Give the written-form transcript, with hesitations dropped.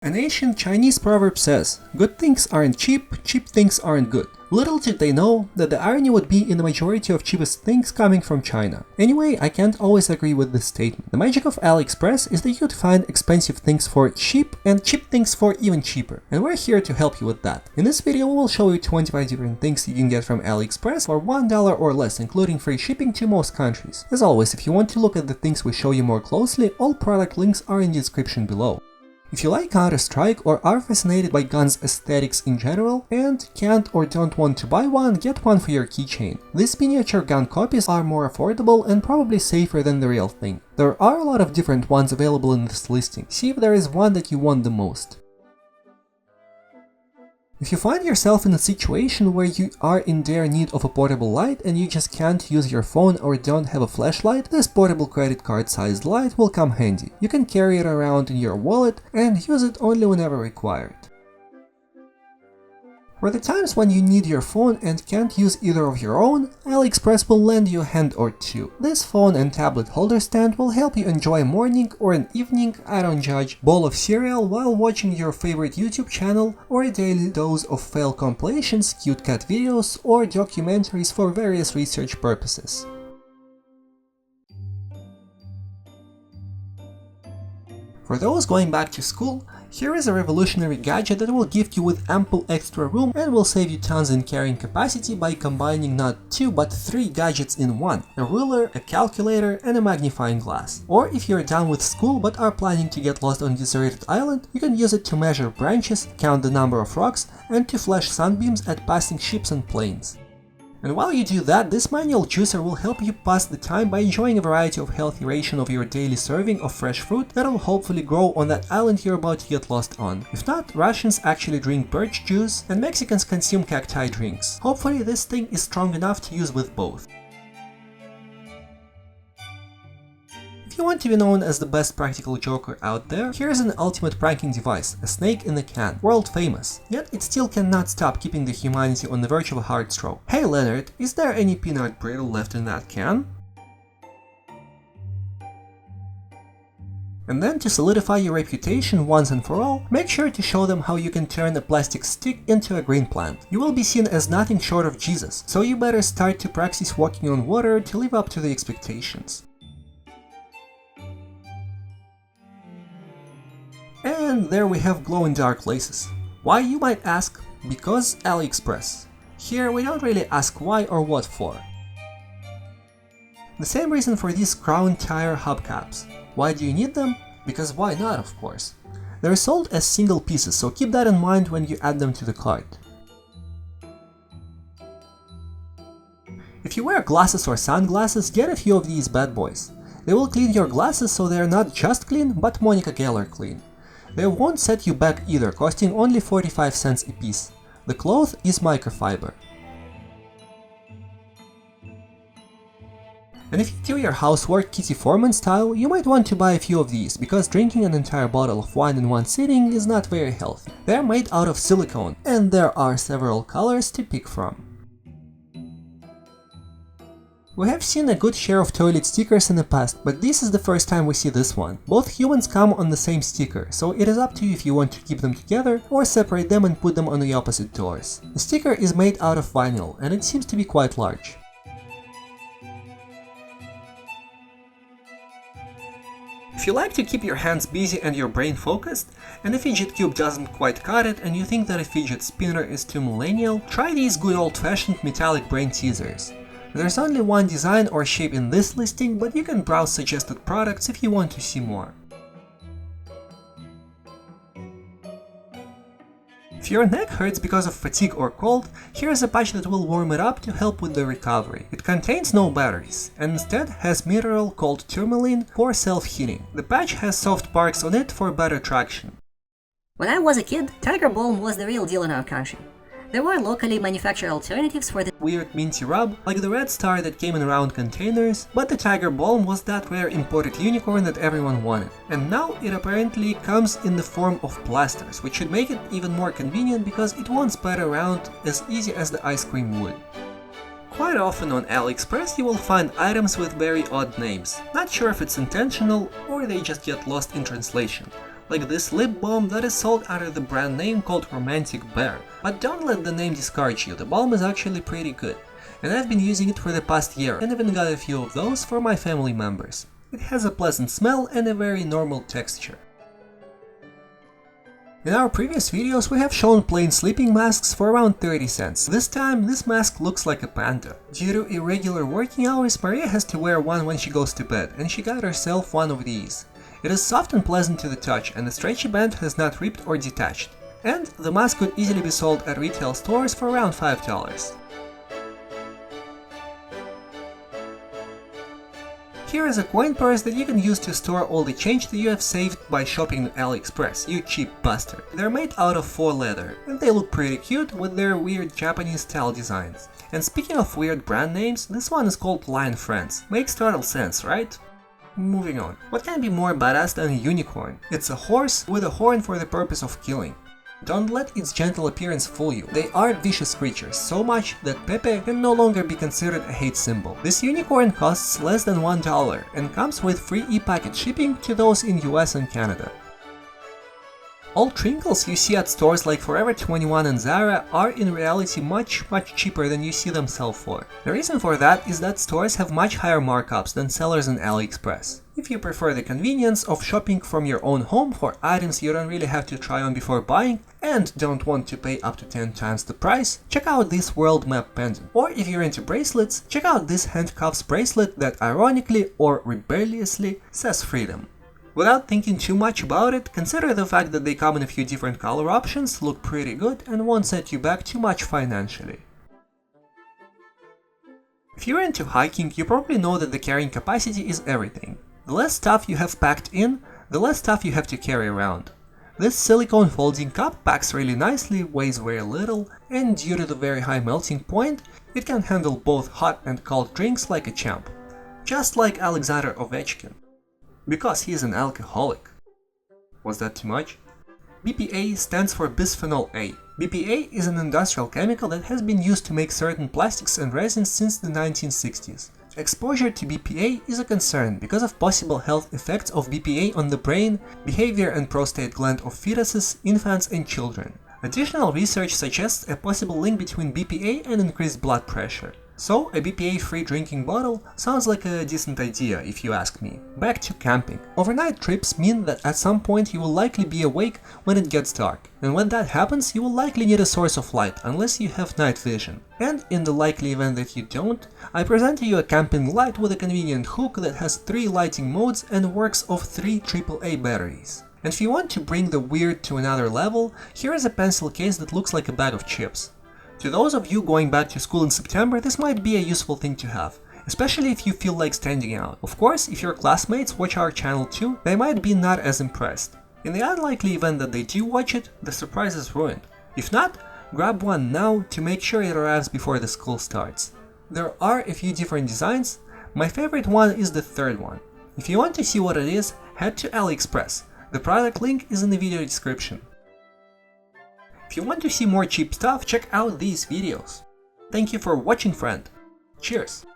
An ancient Chinese proverb says, "Good things aren't cheap, cheap things aren't good." Little did they know that the irony would be in the majority of cheapest things coming from China. Anyway, I can't always agree with this statement. The magic of AliExpress is that you could find expensive things for cheap and cheap things for even cheaper. And we're here to help you with that. In this video, we will show you 25 different things you can get from AliExpress for $1 or less, including free shipping to most countries. As always, if you want to look at the things we show you more closely, all product links are in the description below. If you like Counter-Strike or are fascinated by guns aesthetics in general and can't or don't want to buy one, get one for your keychain. These miniature gun copies are more affordable and probably safer than the real thing. There are a lot of different ones available in this listing. See if there is one that you want the most. If you find yourself in a situation where you are in dire need of a portable light and you just can't use your phone or don't have a flashlight, this portable credit card sized light will come handy. You can carry it around in your wallet and use it only whenever required. For the times when you need your phone and can't use either of your own, AliExpress will lend you a hand or two. This phone and tablet holder stand will help you enjoy a morning or an evening, I don't judge, bowl of cereal while watching your favorite YouTube channel, or a daily dose of fail compilations, cute cat videos, or documentaries for various research purposes. For those going back to school, here is a revolutionary gadget that will gift you with ample extra room and will save you tons in carrying capacity by combining not 2 but 3 gadgets in one: a ruler, a calculator, and a magnifying glass. Or if you're done with school but are planning to get lost on a deserted island, you can use it to measure branches, count the number of rocks, and to flash sunbeams at passing ships and planes. And while you do that, this manual juicer will help you pass the time by enjoying a variety of healthy ration of your daily serving of fresh fruit that will hopefully grow on that island you're about to get lost on. If not, Russians actually drink birch juice and Mexicans consume cacti drinks. Hopefully this thing is strong enough to use with both. If you want to be known as the best practical joker out there, here's an ultimate pranking device, a snake in a can, world famous. Yet it still cannot stop keeping the humanity on the verge of a hard stroke. Hey Leonard, is there any peanut brittle left in that can? And then to solidify your reputation once and for all, make sure to show them how you can turn a plastic stick into a green plant. You will be seen as nothing short of Jesus, so you better start to practice walking on water to live up to the expectations. And there we have glow-in-dark laces. Why, you might ask? Because AliExpress. Here we don't really ask why or what for. The same reason for these crown tire hubcaps. Why do you need them? Because why not, of course. They're sold as single pieces, so keep that in mind when you add them to the cart. If you wear glasses or sunglasses, get a few of these bad boys. They will clean your glasses so they're not just clean, but Monica Geller clean. They won't set you back either, costing only 45 cents a piece. The cloth is microfiber. And if you do your housework Kitty Foreman style, you might want to buy a few of these, because drinking an entire bottle of wine in one sitting is not very healthy. They're made out of silicone, and there are several colors to pick from. We have seen a good share of toilet stickers in the past, but this is the first time we see this one. Both humans come on the same sticker, so it is up to you if you want to keep them together or separate them and put them on the opposite doors. The sticker is made out of vinyl, and it seems to be quite large. If you like to keep your hands busy and your brain focused, and a fidget cube doesn't quite cut it and you think that a fidget spinner is too millennial, try these good old-fashioned metallic brain teasers. There's only one design or shape in this listing, but you can browse suggested products if you want to see more. If your neck hurts because of fatigue or cold, here's a patch that will warm it up to help with the recovery. It contains no batteries, and instead has mineral called tourmaline for self-heating. The patch has soft parts on it for better traction. When I was a kid, Tiger Balm was the real deal in our country. There were locally manufactured alternatives for the weird minty rub, like the Red Star that came in round containers, but the Tiger Balm was that rare imported unicorn that everyone wanted. And now it apparently comes in the form of plasters, which should make it even more convenient because it won't spread around as easy as the ice cream would. Quite often on AliExpress you will find items with very odd names. Not sure if it's intentional or they just get lost in translation. like this lip balm that is sold under the brand name called Romantic Bear. But don't let the name discourage you, the balm is actually pretty good. And I've been using it for the past year and even got a few of those for my family members. It has a pleasant smell and a very normal texture. In our previous videos we have shown plain sleeping masks for around 30 cents. This time this mask looks like a panda. Due to irregular working hours, Maria has to wear one when she goes to bed, and she got herself one of these. It is soft and pleasant to the touch, and the stretchy band has not ripped or detached. And the mask could easily be sold at retail stores for around $5. Here is a coin purse that you can use to store all the change that you have saved by shopping on AliExpress, you cheap bastard. They're made out of faux leather, and they look pretty cute with their weird Japanese style designs. And speaking of weird brand names, this one is called Lion Friends. Makes total sense, right? Moving on. What can be more badass than a unicorn? It's a horse with a horn for the purpose of killing. Don't let its gentle appearance fool you. They are vicious creatures, so much that Pepe can no longer be considered a hate symbol. This unicorn costs less than $1 and comes with free e-packet shipping to those in US and Canada. All trinkles you see at stores like Forever 21 and Zara are in reality much cheaper than you see them sell for. The reason for that is that stores have much higher markups than sellers on AliExpress. If you prefer the convenience of shopping from your own home for items you don't really have to try on before buying and don't want to pay up to 10 times the price, check out this world map pendant. Or if you're into bracelets, check out this Handcuffs bracelet that ironically or rebelliously says freedom. Without thinking too much about it, consider the fact that they come in a few different color options, look pretty good, and won't set you back too much financially. If you're into hiking, you probably know that the carrying capacity is everything. The less stuff you have packed in, the less stuff you have to carry around. This silicone folding cup packs really nicely, weighs very little, and due to the very high melting point, it can handle both hot and cold drinks like a champ. Just like Alexander Ovechkin. Because he is an alcoholic. Was that too much? BPA stands for bisphenol A. BPA is an industrial chemical that has been used to make certain plastics and resins since the 1960s. Exposure to BPA is a concern because of possible health effects of BPA on the brain, behavior and prostate gland of fetuses, infants and children. Additional research suggests a possible link between BPA and increased blood pressure. So, a BPA-free drinking bottle sounds like a decent idea if you ask me. Back to camping. Overnight trips mean that at some point you will likely be awake when it gets dark. And when that happens, you will likely need a source of light, unless you have night vision. And in the likely event that you don't, I present to you a camping light with a convenient hook that has 3 lighting modes and works off 3 AAA batteries. And if you want to bring the weird to another level, here is a pencil case that looks like a bag of chips. To those of you going back to school in September, this might be a useful thing to have, especially if you feel like standing out. Of course, if your classmates watch our channel too, they might be not as impressed. In the unlikely event that they do watch it, the surprise is ruined. If not, grab one now to make sure it arrives before the school starts. There are a few different designs. My favorite one is the third one. If you want to see what it is, head to AliExpress. The product link is in the video description. If you want to see more cheap stuff, check out these videos. Thank you for watching, friend. Cheers!